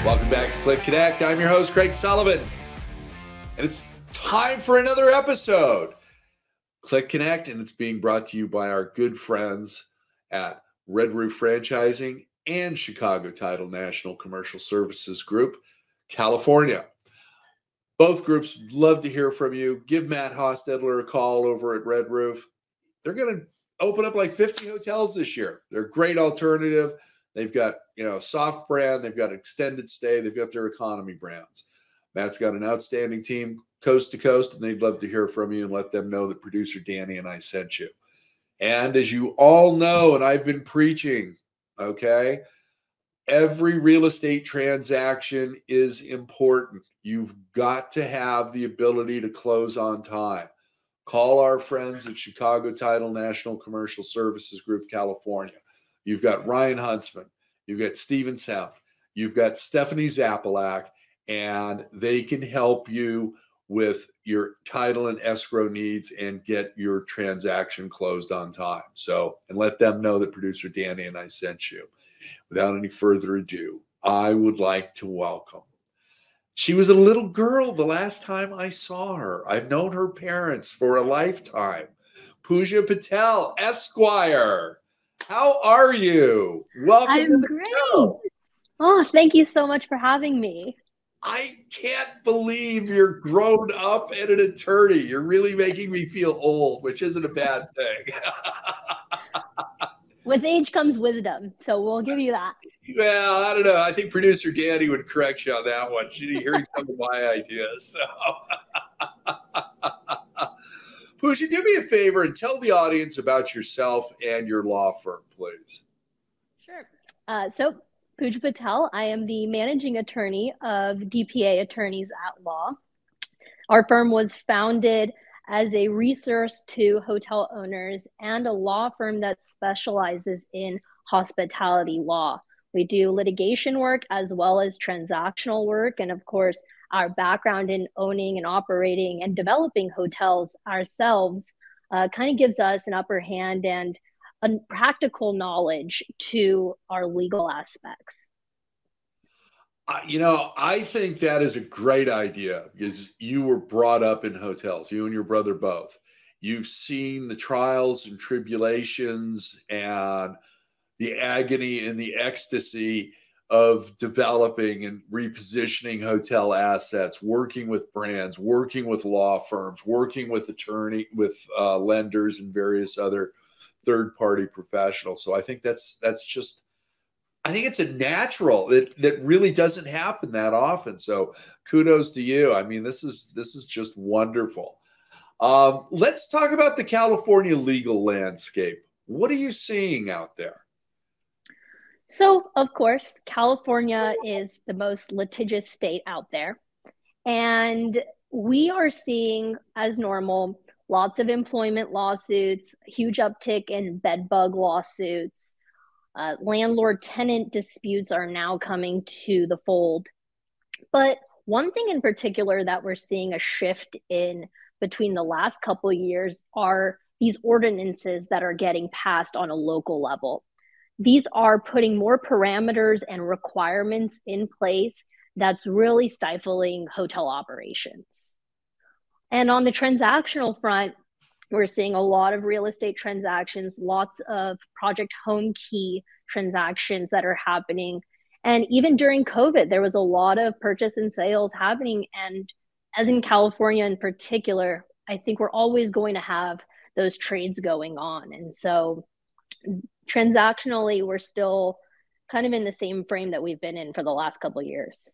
Welcome back to CLIC Connect. I'm your host, Craig Sullivan, and it's time for another episode. CLIC Connect, and it's being brought to you by our good friends at Red Roof Franchising and Chicago Title National Commercial Services Group, California. Both groups love to hear from you. Give Matt Hostetler a call over at Red Roof. They're going to open up like 50 hotels this year. They're a great alternative. They've got, soft brand. They've got extended stay. They've got their economy brands. Matt's got an outstanding team coast to coast, and they'd love to hear from you and let them know that producer Danny and I sent you. And as you all know, and I've been preaching, okay, every real estate transaction is important. You've got to have the ability to close on time. Call our friends at Chicago Title National Commercial Services Group, California. You've got Ryan Huntsman. You've got Steven Sound. You've got Stephanie Zapalak, and they can help you with your title and escrow needs and get your transaction closed on time. So, and let them know that producer Danny and I sent you. Without any further ado, I would like to welcome. She was a little girl the last time I saw her. I've known her parents for a lifetime. Pooja Patel, Esquire. How are you? Welcome. I'm great. Oh, thank you so much for having me. I can't believe you're grown up and an attorney. You're really making me feel old, which isn't a bad thing. With age comes wisdom, so we'll give you that. Well, I don't know. I think producer Danny would correct you on that one. She's hearing some of my ideas. So. Pooja, do me a favor and tell the audience about yourself and your law firm, please. Sure. So Pooja Patel, I am the managing attorney of DPA Attorneys at Law. Our firm was founded as a resource to hotel owners and a law firm that specializes in hospitality law. We do litigation work as well as transactional work. And of course, our background in owning and operating and developing hotels ourselves kind of gives us an upper hand and a practical knowledge to our legal aspects. I think that is a great idea because you were brought up in hotels, you and your brother both. You've seen the trials and tribulations and the agony and the ecstasy of developing and repositioning hotel assets, working with brands, working with law firms, working with lenders and various other third-party professionals. So I think I think it's a natural that really doesn't happen that often. So kudos to you. I mean, this is just wonderful. Let's talk about the California legal landscape. What are you seeing out there? So, of course, California is the most litigious state out there. And we are seeing, as normal, lots of employment lawsuits, huge uptick in bed bug lawsuits. Landlord-tenant disputes are now coming to the fold. But one thing in particular that we're seeing a shift in between the last couple of years are these ordinances that are getting passed on a local level. These are putting more parameters and requirements in place that's really stifling hotel operations. And on the transactional front, we're seeing a lot of real estate transactions, lots of project home key transactions that are happening. And even during COVID, there was a lot of purchase and sales happening. And as in California in particular, I think we're always going to have those trades going on. And so transactionally, we're still kind of in the same frame that we've been in for the last couple of years.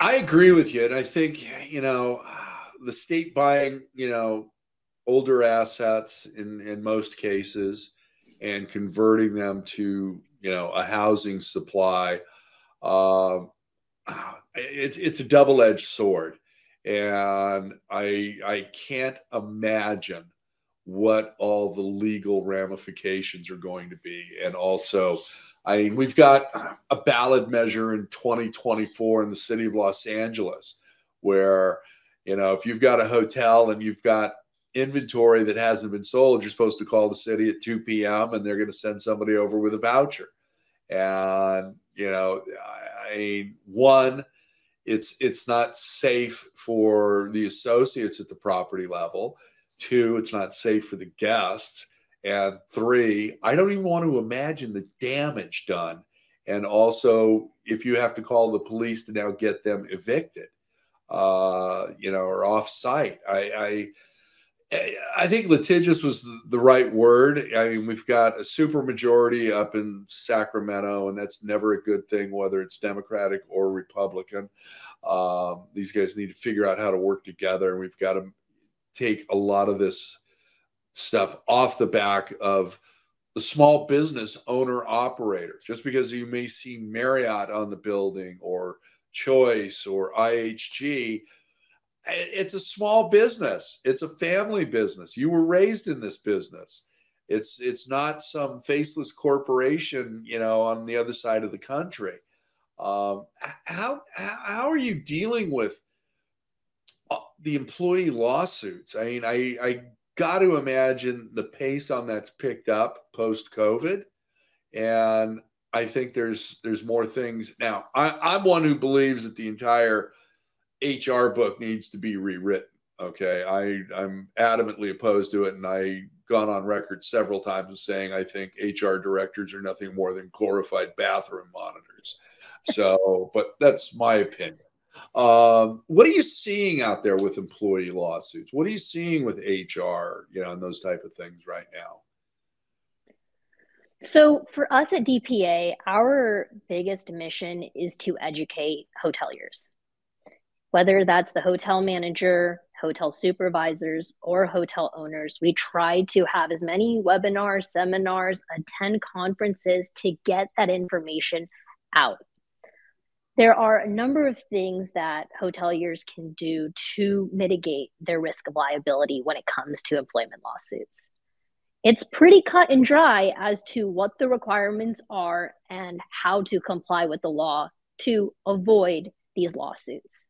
I agree with you. And I think, the state buying, older assets in most cases and converting them to, a housing supply, it's a double-edged sword. And I can't imagine what all the legal ramifications are going to be. And also, we've got a ballot measure in 2024 in the city of Los Angeles where, if you've got a hotel and you've got inventory that hasn't been sold, you're supposed to call the city at 2 p.m. and they're going to send somebody over with a voucher. And, One, it's not safe for the associates at the property level. Two, it's not safe for the guests. And three, I don't even want to imagine the damage done. And also, if you have to call the police to now get them evicted, or off site, I think litigious was the right word. I mean, we've got a super majority up in Sacramento, and that's never a good thing, whether it's Democratic or Republican. These guys need to figure out how to work together, and we've got to take a lot of this stuff off the back of the small business owner operator. Just because you may see Marriott on the building or Choice or IHG, it's a small business. It's a family business. You were raised in this business. It's not some faceless corporation, on the other side of the country. How are you dealing with the employee lawsuits? I mean, I got to imagine the pace on that's picked up post-COVID, and I think there's more things now. I'm one who believes that the entire HR book needs to be rewritten. Okay. I'm adamantly opposed to it. And I've gone on record several times as saying, I think HR directors are nothing more than glorified bathroom monitors. So, but that's my opinion. What are you seeing out there with employee lawsuits? What are you seeing with HR, and those type of things right now? So for us at DPA, our biggest mission is to educate hoteliers. Whether that's the hotel manager, hotel supervisors, or hotel owners, we try to have as many webinars, seminars, attend conferences to get that information out. There are a number of things that hoteliers can do to mitigate their risk of liability when it comes to employment lawsuits. It's pretty cut and dry as to what the requirements are and how to comply with the law to avoid these lawsuits.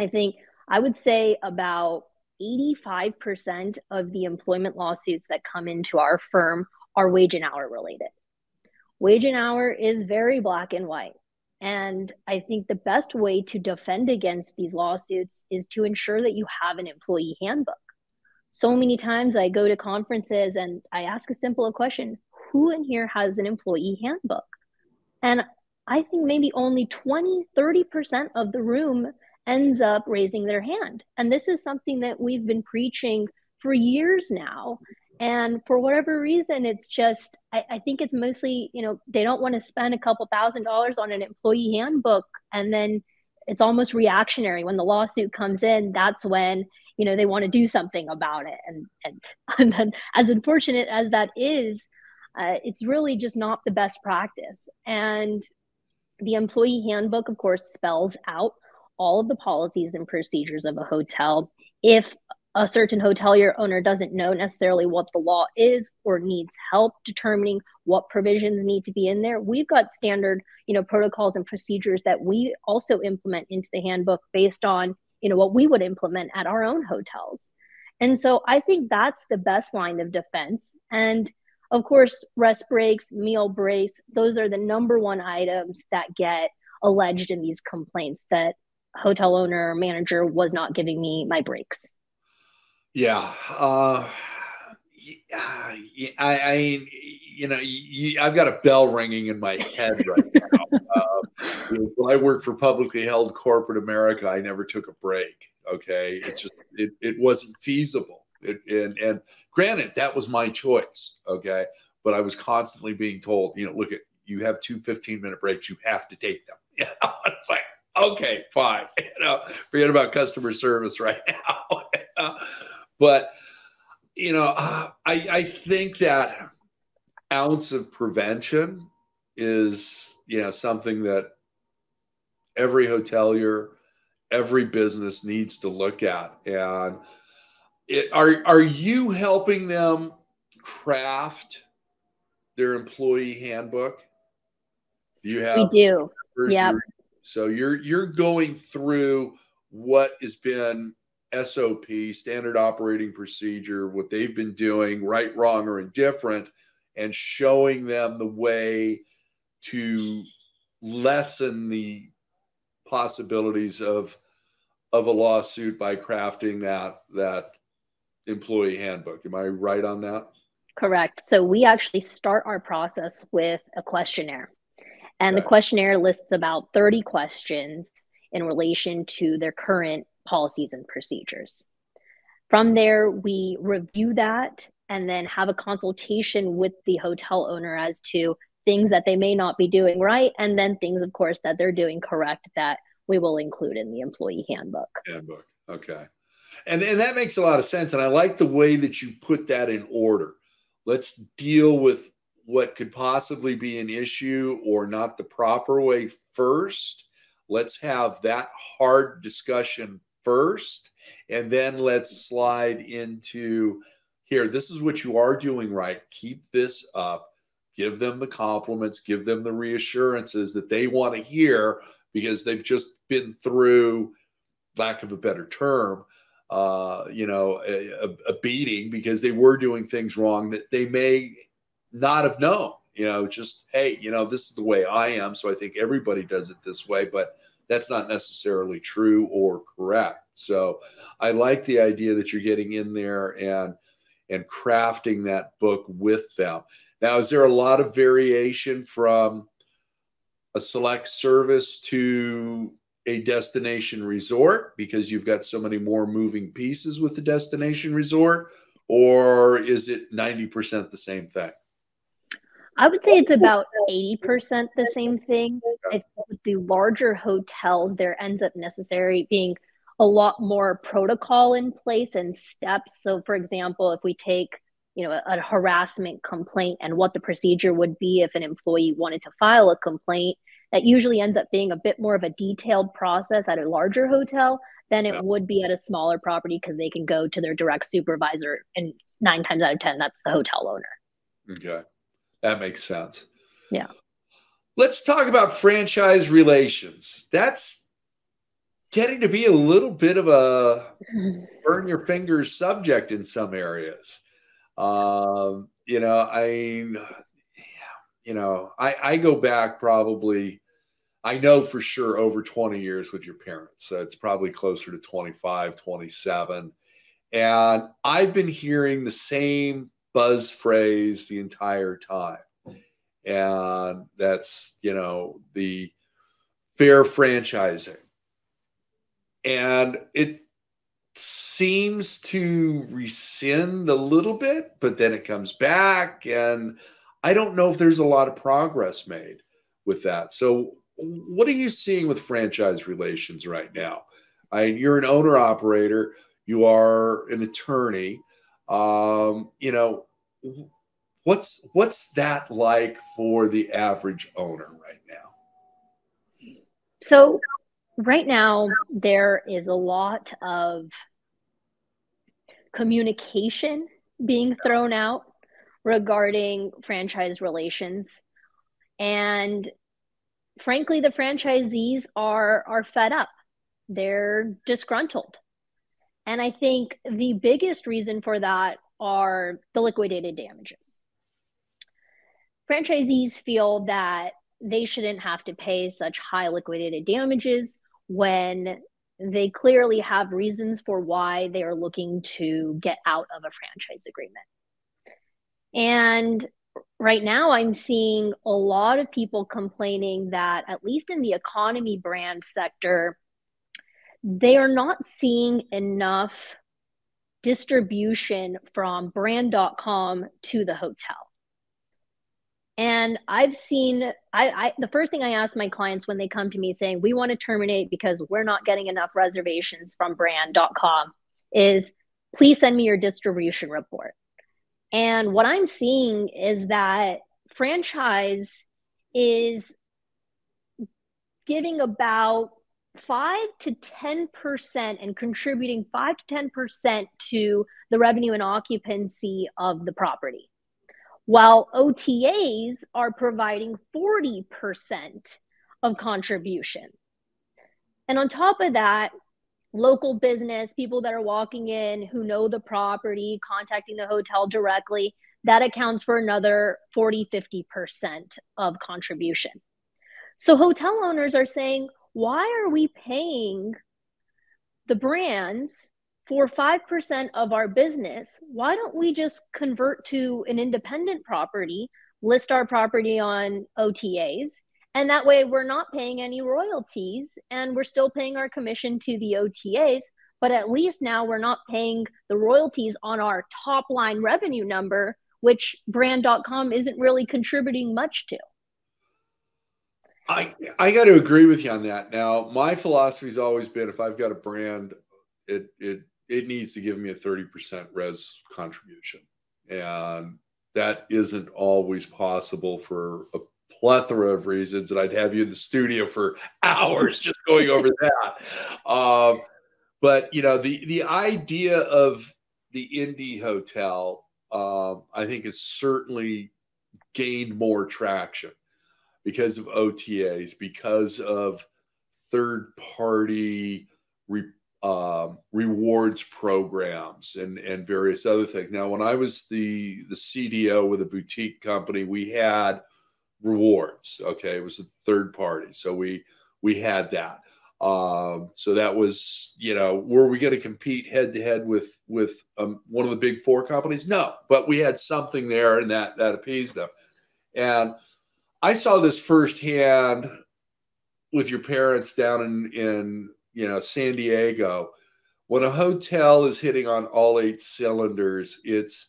I would say about 85% of the employment lawsuits that come into our firm are wage and hour related. Wage and hour is very black and white. And I think the best way to defend against these lawsuits is to ensure that you have an employee handbook. So many times I go to conferences and I ask a simple question: who in here has an employee handbook? And I think maybe only 20-30% of the room ends up raising their hand. And this is something that we've been preaching for years now. And for whatever reason, it's just, I think it's mostly, they don't want to spend a couple $1,000s on an employee handbook. And then it's almost reactionary. When the lawsuit comes in, that's when, they want to do something about it. And then, as unfortunate as that is, it's really just not the best practice. And the employee handbook, of course, spells out all of the policies and procedures of a hotel. If a certain hotelier owner doesn't know necessarily what the law is or needs help determining what provisions need to be in there, we've got standard, protocols and procedures that we also implement into the handbook based on, what we would implement at our own hotels. And so I think that's the best line of defense. And of course, rest breaks, meal breaks, those are the number one items that get alleged in these complaints, that hotel owner or manager was not giving me my breaks. Yeah. I've got a bell ringing in my head right now. When I worked for publicly held corporate America, I never took a break. Okay. It wasn't feasible. And granted, that was my choice. Okay. But I was constantly being told, look, you have 2 15-minute breaks. You have to take them. It's like, okay, fine. Forget about customer service right now. But, I think that ounce of prevention is, something that every hotelier, every business needs to look at. And are you helping them craft their employee handbook? Do you have? We do. Yeah. So you're going through what has been SOP, standard operating procedure, what they've been doing, right, wrong, or indifferent, and showing them the way to lessen the possibilities of a lawsuit by crafting that employee handbook. Am I right on that? Correct. So we actually start our process with a questionnaire. And the Okay. questionnaire lists about 30 questions in relation to their current policies and procedures. From there, we review that and then have a consultation with the hotel owner as to things that they may not be doing right, and then things, of course, that they're doing correct that we will include in the employee handbook. Handbook. Okay. And that makes a lot of sense. And I like the way that you put that in order. Let's deal with what could possibly be an issue or not the proper way first. Let's have that hard discussion first. And then let's slide into here. This is what you are doing right. Keep this up. Give them the compliments, give them the reassurances that they want to hear because they've just been through, lack of a better term, a beating because they were doing things wrong that they may not have known. Just, hey, this is the way I am, so I think everybody does it this way, but that's not necessarily true or correct. So I like the idea that you're getting in there and crafting that book with them. Now, is there a lot of variation from a select service to a destination resort because you've got so many more moving pieces with the destination resort, or is it 90% the same thing? I would say it's about 80% the same thing. I think with the larger hotels, there ends up necessary being a lot more protocol in place and steps. So for example, if we take a harassment complaint and what the procedure would be if an employee wanted to file a complaint, that usually ends up being a bit more of a detailed process at a larger hotel than it would be at a smaller property because they can go to their direct supervisor, and 9 times out of 10, that's the hotel owner. Okay. That makes sense. Yeah. Let's talk about franchise relations. That's getting to be a little bit of a burn your fingers subject in some areas. I go back probably, I know for sure over 20 years with your parents. So it's probably closer to 25, 27. And I've been hearing the same buzz phrase the entire time. And that's, the fair franchising. And it seems to rescind a little bit, but then it comes back. And I don't know if there's a lot of progress made with that. So what are you seeing with franchise relations right now? You're an owner operator. You are an attorney. What's that like for the average owner right now? So right now, there is a lot of communication being thrown out regarding franchise relations. And frankly, the franchisees are fed up. They're disgruntled. And I think the biggest reason for that are the liquidated damages. Franchisees feel that they shouldn't have to pay such high liquidated damages when they clearly have reasons for why they are looking to get out of a franchise agreement. And right now, I'm seeing a lot of people complaining that, at least in the economy brand sector, they are not seeing enough distribution from brand.com to the hotel. And I've seen, the first thing I ask my clients when they come to me saying, we want to terminate because we're not getting enough reservations from brand.com is, please send me your distribution report. And what I'm seeing is that franchise is giving about 5 to 10% and contributing 5 to 10% to the revenue and occupancy of the property, while OTAs are providing 40% of contribution. And on top of that, local business, people that are walking in who know the property, contacting the hotel directly, that accounts for another 40, 50% of contribution. So hotel owners are saying, why are we paying the brands for 5% of our business? Why don't we just convert to an independent property, list our property on OTAs, and that way we're not paying any royalties and we're still paying our commission to the OTAs, but at least now we're not paying the royalties on our top line revenue number, which brand.com isn't really contributing much to. I got to agree with you on that. Now, my philosophy has always been, if I've got a brand, it needs to give me a 30% res contribution. And that isn't always possible for a plethora of reasons, and I'd have you in the studio for hours just going over that. But you know, the idea of the indie hotel, I think, has certainly gained more traction because of OTAs, because of third-party rewards programs and various other things. Now, when I was the CDO with a boutique company, we had rewards. Okay, it was a third party, so we had that. So that was, you know, were we going to compete head to head with one of the big four companies? No, but we had something there, and that appeased them. And I saw this firsthand with your parents down in you know, San Diego. When a hotel is hitting on all 8 cylinders, it's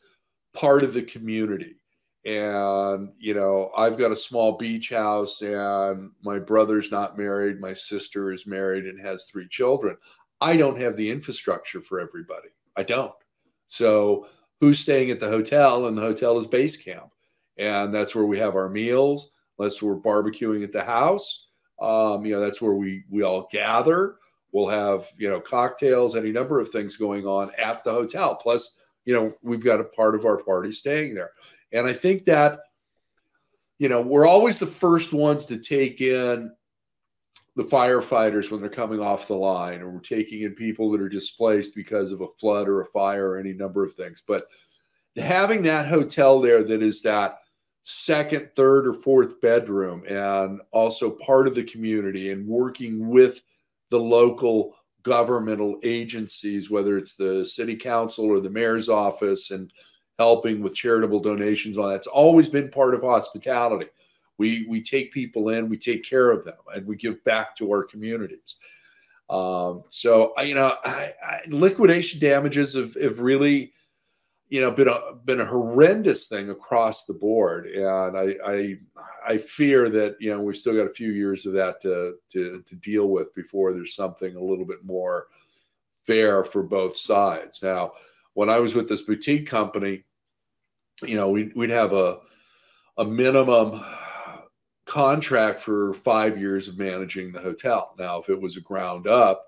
part of the community. And, you know, I've got a small beach house and my brother's not married. My sister is married and has 3 children. I don't have the infrastructure for everybody. I don't. So who's staying at the hotel? And the hotel is base camp. And that's where we have our meals. Unless we're barbecuing at the house. You know, that's where we all gather. We'll have, you know, cocktails, any number of things going on at the hotel. Plus, you know, we've got a part of our party staying there. And I think that, you know, we're always the first ones to take in the firefighters when they're coming off the line, or we're taking in people that are displaced because of a flood or a fire or any number of things. But having that hotel there that is that second, third, or fourth bedroom, and also part of the community, and working with the local governmental agencies, whether it's the city council or the mayor's office, and helping with charitable donations, all that's always been part of hospitality. We take people in, we take care of them, and we give back to our communities. So you know, liquidation damages have really, you know, been a horrendous thing across the board, and I fear that, you know, we've still got a few years of that to deal with before there's something a little bit more fair for both sides. Now, when I was with this boutique company, you know, we'd have a minimum contract for 5 years of managing the hotel. Now, if it was a ground up,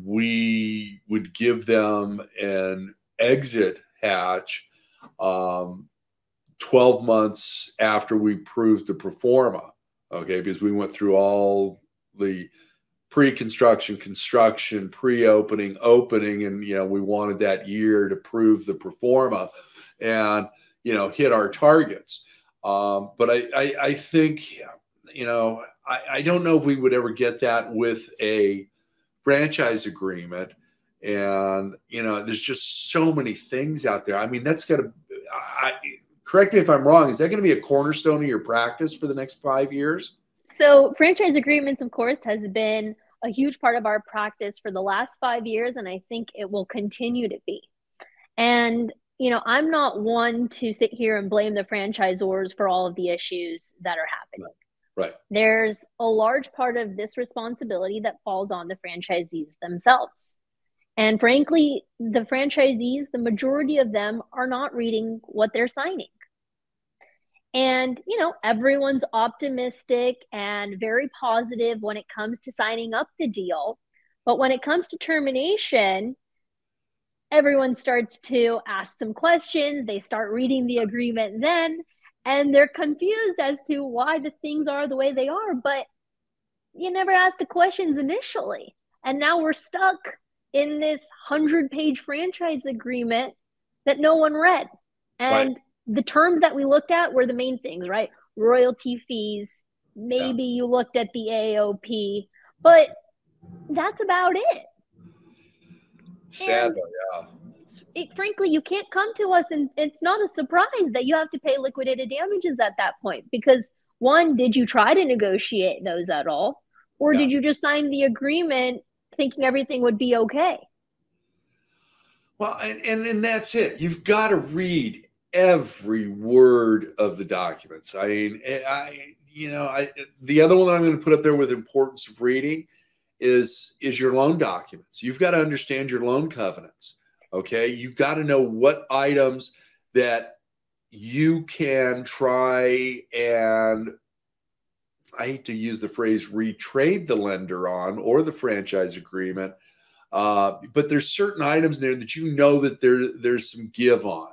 we would give them an exit hatch 12 months after we proved the pro forma, okay, because we went through all the pre-construction, construction, pre-opening, opening, and, you know, we wanted that year to prove the pro forma and, you know, hit our targets. But I think, you know, I don't know if we would ever get that with a franchise agreement. And, you know, there's just so many things out there. I mean, that's got to, correct me if I'm wrong, is that going to be a cornerstone of your practice for the next 5 years? So franchise agreements, of course, has been a huge part of our practice for the last 5 years, and I think it will continue to be. And, you know, I'm not one to sit here and blame the franchisors for all of the issues that are happening. Right. There's a large part of this responsibility that falls on the franchisees themselves. And frankly, the franchisees, the majority of them are not reading what they're signing. And, you know, everyone's optimistic and very positive when it comes to signing up the deal. But when it comes to termination, everyone starts to ask some questions. They start reading the agreement then, and they're confused as to why the things are the way they are. But you never asked the questions initially. And now we're stuck in this 100-page franchise agreement that no one read. And the terms that we looked at were the main things, right? Royalty fees, Maybe you looked at the AOP, but that's about it. Sadly, Frankly, you can't come to us and it's not a surprise that you have to pay liquidated damages at that point because one, did you try to negotiate those at all? Or did you just sign the agreement thinking everything would be okay? Well, and that's it. You've got to read every word of the documents. I mean, the other one that I'm going to put up there with importance of reading is your loan documents. You've got to understand your loan covenants. Okay. You've got to know what items that you can try and, I hate to use the phrase, retrade the lender on or the franchise agreement. But there's certain items there that you know that there's some give on,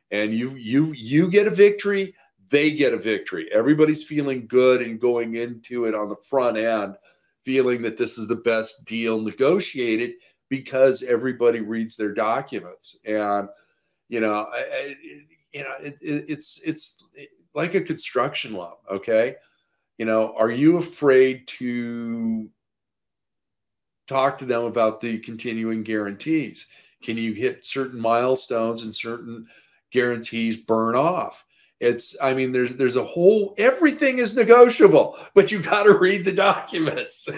and you get a victory, they get a victory. Everybody's feeling good and going into it on the front end, feeling that this is the best deal negotiated because everybody reads their documents. And it's like a construction loan. Okay, are you afraid to talk to them about the continuing guarantees? Can you hit certain milestones and certain guarantees burn off? There's a whole, everything is negotiable, but you got to read the documents.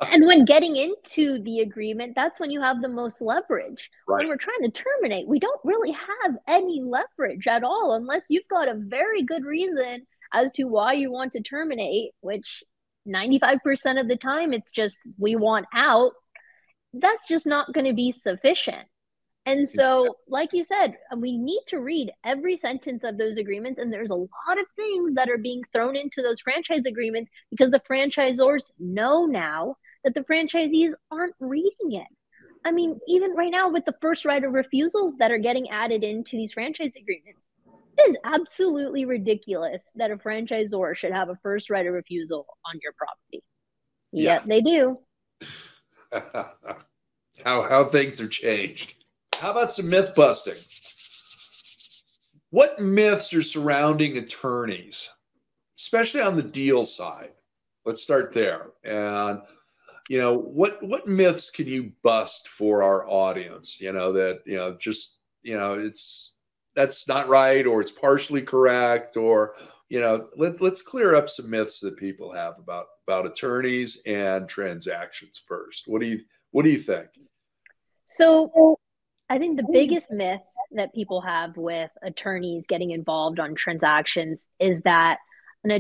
And when getting into the agreement, that's when you have the most leverage. Right. When we're trying to terminate, we don't really have any leverage at all, unless you've got a very good reason as to why you want to terminate, which 95% of the time it's just we want out. That's just not going to be sufficient. And so, like you said, we need to read every sentence of those agreements. And there's a lot of things that are being thrown into those franchise agreements because the franchisors know now that the franchisees aren't reading it. I mean, even right now with the first right of refusals that are getting added into these franchise agreements, it is absolutely ridiculous that a franchisor should have a first right of refusal on your property. Yet they do. How things have changed. How about some myth busting? What myths are surrounding attorneys, especially on the deal side? Let's start there. And what myths can you bust for our audience? That's not right, or it's partially correct, or let's clear up some myths that people have about attorneys and transactions first. What do you think? So I think the biggest myth that people have with attorneys getting involved on transactions is that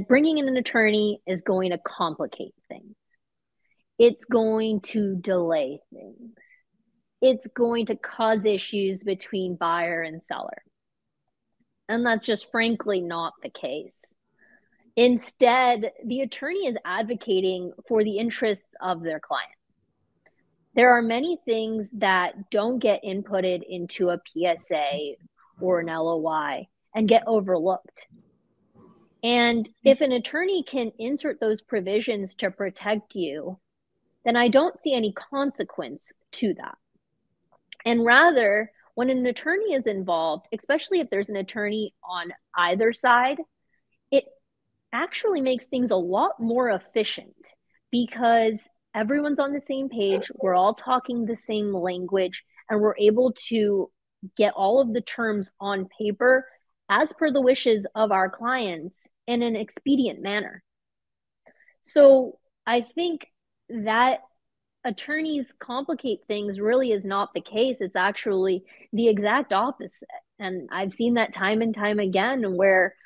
bringing in an attorney is going to complicate things. It's going to delay things. It's going to cause issues between buyer and seller. And that's just frankly not the case. Instead, the attorney is advocating for the interests of their client. There are many things that don't get inputted into a PSA or an LOI and get overlooked. And if an attorney can insert those provisions to protect you, then I don't see any consequence to that. And rather, when an attorney is involved, especially if there's an attorney on either side, it actually makes things a lot more efficient because everyone's on the same page, we're all talking the same language, and we're able to get all of the terms on paper as per the wishes of our clients in an expedient manner. So I think that attorneys complicate things really is not the case. It's actually the exact opposite. And I've seen that time and time again where,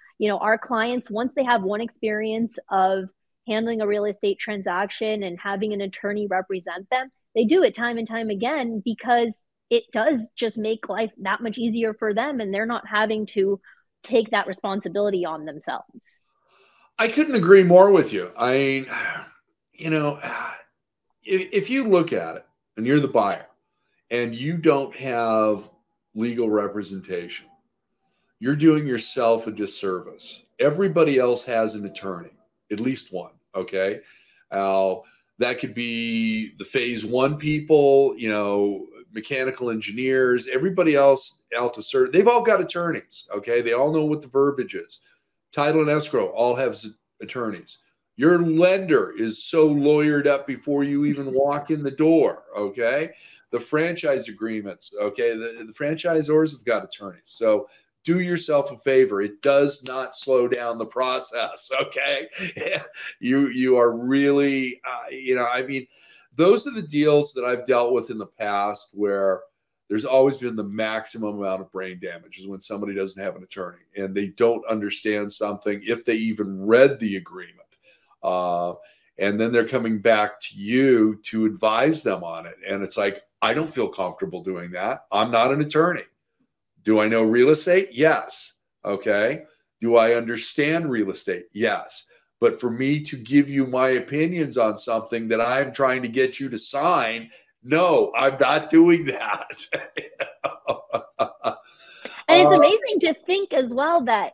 our clients, once they have one experience of handling a real estate transaction and having an attorney represent them, they do it time and time again because it does just make life that much easier for them and they're not having to take that responsibility on themselves. I couldn't agree more with you. I mean, if you look at it and you're the buyer and you don't have legal representation, you're doing yourself a disservice. Everybody else has an attorney, at least one. Okay. That could be the phase one people, mechanical engineers, everybody else out to serve. They've all got attorneys. Okay. They all know what the verbiage is. Title and escrow all have attorneys. Your lender is so lawyered up before you even walk in the door, okay? The franchise agreements, okay? The franchisors have got attorneys. So do yourself a favor. It does not slow down the process, okay? You are really, I mean, those are the deals that I've dealt with in the past where there's always been the maximum amount of brain damage is when somebody doesn't have an attorney and they don't understand something, if they even read the agreement. And then they're coming back to you to advise them on it. And it's like, I don't feel comfortable doing that. I'm not an attorney. Do I know real estate? Yes. Okay. Do I understand real estate? Yes. But for me to give you my opinions on something that I'm trying to get you to sign, no, I'm not doing that. And it's amazing to think as well that,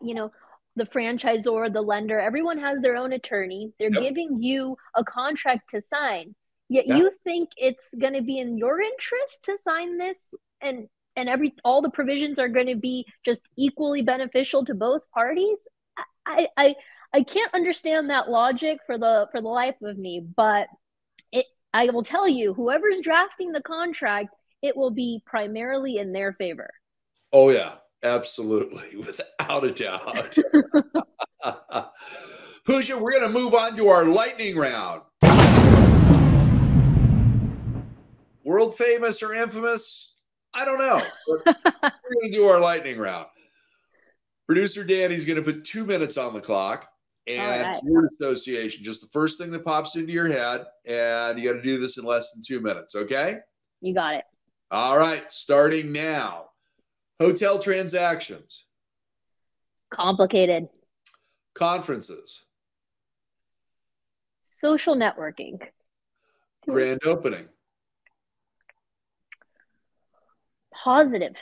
the franchisor, the lender, everyone has their own attorney. They're giving you a contract to sign. Yet you think it's going to be in your interest to sign this, and all the provisions are going to be just equally beneficial to both parties. I can't understand that logic for the life of me, but I will tell you, whoever's drafting the contract, it will be primarily in their favor. Oh yeah, absolutely, without a doubt. Pooja, we're going to move on to our lightning round. World famous or infamous? I don't know. But we're going to do our lightning round. Producer Danny's going to put 2 minutes on the clock. And word association, just the first thing that pops into your head. And you got to do this in less than 2 minutes, okay? You got it. All right, starting now. Hotel transactions. Complicated. Conferences. Social networking. Grand opening. Positive.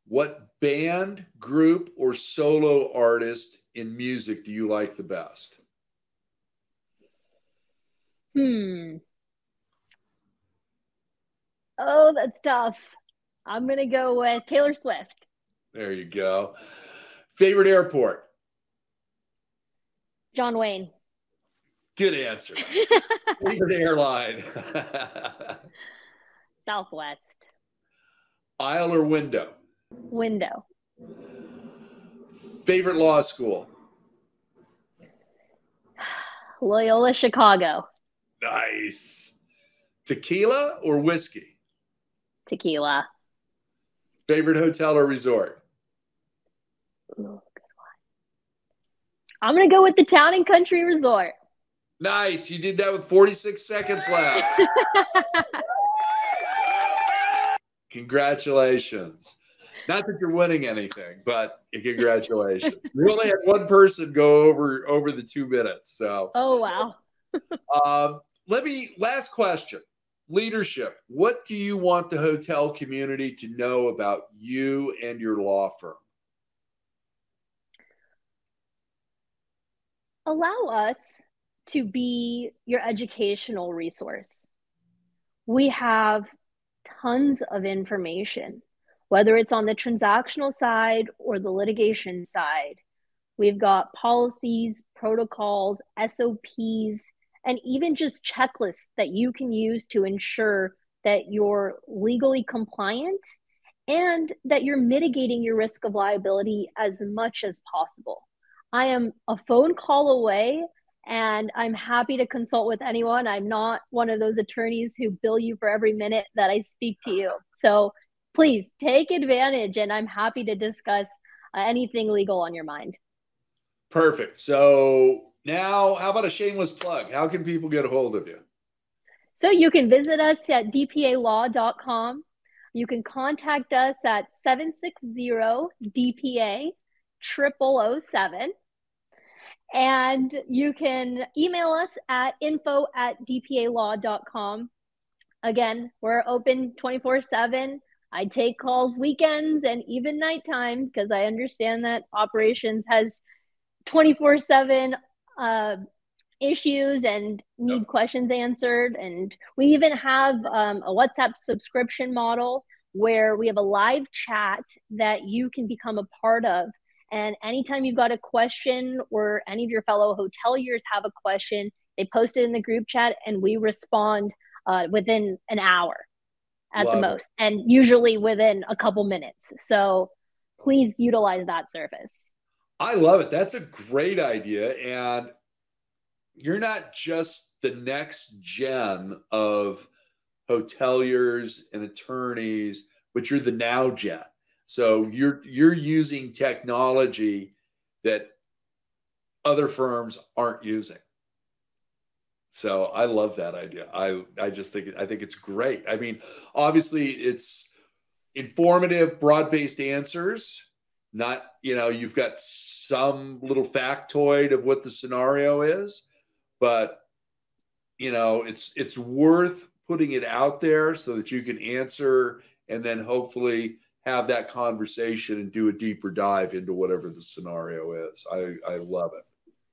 What band, group, or solo artist in music do you like the best? Oh, that's tough. I'm going to go with Taylor Swift. There you go. Favorite airport? John Wayne. Good answer. Favorite airline? Southwest. Aisle or window? Window. Favorite law school? Loyola Chicago. Nice. Tequila or whiskey? Tequila. Favorite hotel or resort? Ooh, good one. I'm going to go with the Town and Country Resort. Nice. You did that with 46 seconds left. Congratulations. Not that you're winning anything, but congratulations. We only had one person go over the 2 minutes. So. Oh, wow. Last question. Leadership. What do you want the hotel community to know about you and your law firm? Allow us to be your educational resource. We have tons of information, whether it's on the transactional side or the litigation side. We've got policies, protocols, SOPs, and even just checklists that you can use to ensure that you're legally compliant and that you're mitigating your risk of liability as much as possible. I am a phone call away, and I'm happy to consult with anyone. I'm not one of those attorneys who bill you for every minute that I speak to you. So please take advantage, and I'm happy to discuss anything legal on your mind. Perfect. So now, how about a shameless plug? How can people get a hold of you? So you can visit us at dpalaw.com. You can contact us at 760-DPA-0007. And you can email us at info@dpalaw.com. Again, we're open 24/7. I take calls weekends and even nighttime because I understand that operations has 24/7 issues and need questions answered. And we even have a WhatsApp subscription model where we have a live chat that you can become a part of. And anytime you've got a question or any of your fellow hoteliers have a question, they post it in the group chat and we respond within an hour at the most, and usually within a couple minutes. So please utilize that service. I love it. That's a great idea. And you're not just the next gen of hoteliers and attorneys, but you're the now gen. So you're using technology that other firms aren't using. So I love that idea. I think it's great. I mean, obviously it's informative, broad-based answers. Not, you've got some little factoid of what the scenario is, but it's worth putting it out there so that you can answer and then hopefully have that conversation and do a deeper dive into whatever the scenario is. I love it.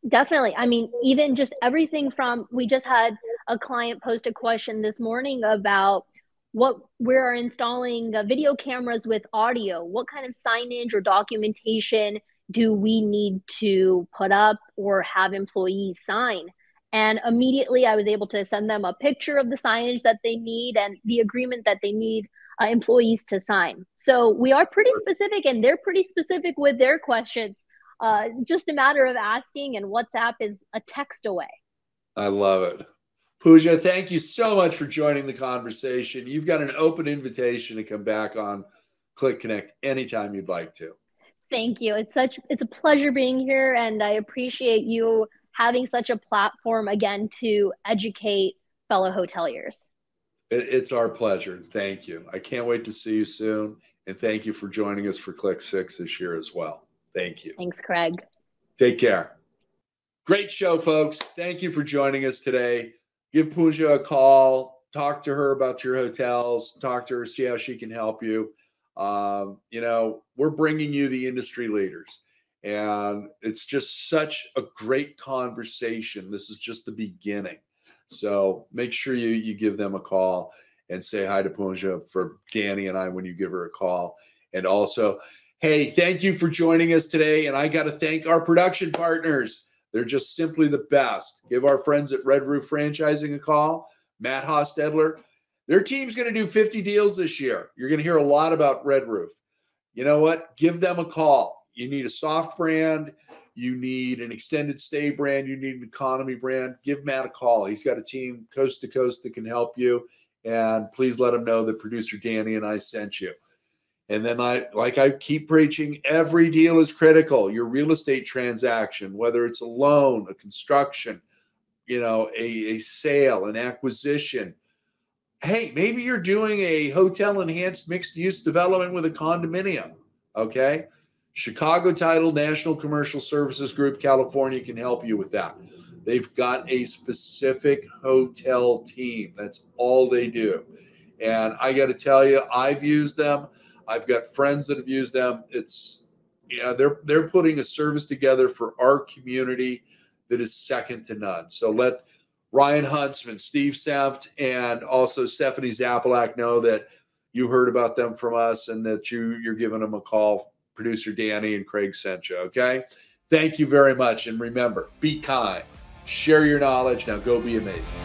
Definitely. I mean, even just everything from, we just had a client post a question this morning about what we're installing video cameras with audio. What kind of signage or documentation do we need to put up or have employees sign? And immediately I was able to send them a picture of the signage that they need and the agreement that they need employees to sign. So we are pretty specific, and they're pretty specific with their questions. Just a matter of asking, and WhatsApp is a text away. I love it. Pooja, thank you so much for joining the conversation. You've got an open invitation to come back on CLIC Connect anytime you'd like to. Thank you. It's a pleasure being here, and I appreciate you having such a platform again to educate fellow hoteliers. It's our pleasure. Thank you. I can't wait to see you soon. And thank you for joining us for CLIC 6 this year as well. Thank you. Thanks, Craig. Take care. Great show, folks. Thank you for joining us today. Give Pooja a call. Talk to her about your hotels. Talk to her, see how she can help you. We're bringing you the industry leaders. And it's just such a great conversation. This is just the beginning. So make sure you give them a call and say hi to Pooja for Danny and I when you give her a call. And also, hey, thank you for joining us today. And I got to thank our production partners. They're just simply the best. Give our friends at Red Roof Franchising a call. Matt Hostetler. Their team's going to do 50 deals this year. You're going to hear a lot about Red Roof. You know what? Give them a call. You need a soft brand. You need an extended stay brand. You need an economy brand. Give Matt a call. He's got a team coast to coast that can help you. And please let him know that producer Danny and I sent you. And then I keep preaching, every deal is critical. Your real estate transaction, whether it's a loan, a construction, a sale, an acquisition. Hey, maybe you're doing a hotel enhanced mixed use development with a condominium. Okay. Chicago Title, National Commercial Services Group, California can help you with that. They've got a specific hotel team. That's all they do. And I got to tell you, I've used them. I've got friends that have used them. They're putting a service together for our community that is second to none. So let Ryan Huntsman, Steve Seft, and also Stephanie Zapalak know that you heard about them from us and that you're giving them a call. Producer Danny and Craig sent you, okay? Thank you very much. And remember, be kind. Share your knowledge. Now go be amazing.